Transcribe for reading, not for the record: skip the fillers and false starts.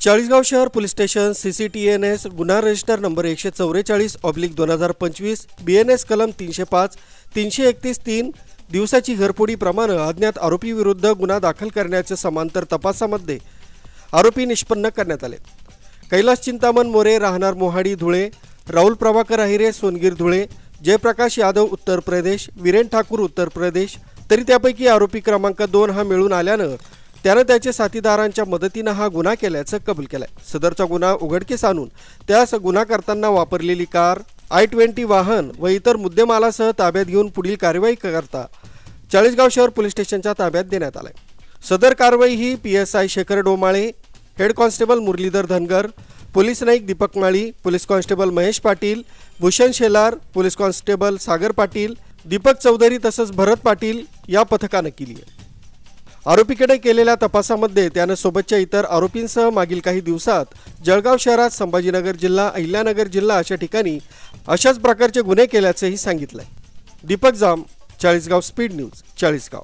चाळीसगाव शहर police station CCTNS गुन्हा register number 144/2025 BNS कलम 305 331-3 दिवसाची घरफोडी प्रमाणे अज्ञात आरोपी विरुद्ध गुन्हा दाखल करण्याचे समांतर तपासामध्ये आरोपी निष्पन्न करण्यात आले। कैलास चिंतामण मोरे राहणार मोहाडी धुळे, राहुल प्रभाकर अहिरे सोनगीर धुळे, जयप्रकाश यादव उत्तर प्रदेश, वीरेन ठाकूर उत्तर प्रदेश, तरी त्यापैकी आरोपी क्रमांक 2 हा मिळून आल्यानं त्याने त्याच्या साथीदारांच्या मदतीने हा गुन्हा केल्याचं कबूल केलंय। सदरचा गुन्हा उघडकीस आणून त्यास गुन्हा करताना वापरलेली कार, I-20 वाहन व इतर मुद्देमालासह ताब्यात घेऊन पुढील कार्यवाही करता चाळीसगाव शहर पोलीस स्टेशनच्या ताब्यात देण्यात आले। सदर कारवाई ही PSI Shekhar Domale, head constable Muralidhar Dhangar, police Naik Deepak Mali, police constable Mahesh Patil, Bhushan Shelar, police constable Sagar Patil, Deepak Chaudhari तसंच भरत पाटील या पथकाने केली आहे। आरोपीकडे केलेल्या तपासामध्ये त्याने सोबतच्या इतर आरोपींसह मागील काही दिवसात जळगाव शहरात, संभाजीनगर जिल्हा, अहिल्यानगर जिल्हा अशा ठिकाणी अशाच प्रकारचे गुन्हे केल्याचेही सांगितले। दीपक जाम, चाळीसगाव स्पीड न्यूज, चाळीसगाव।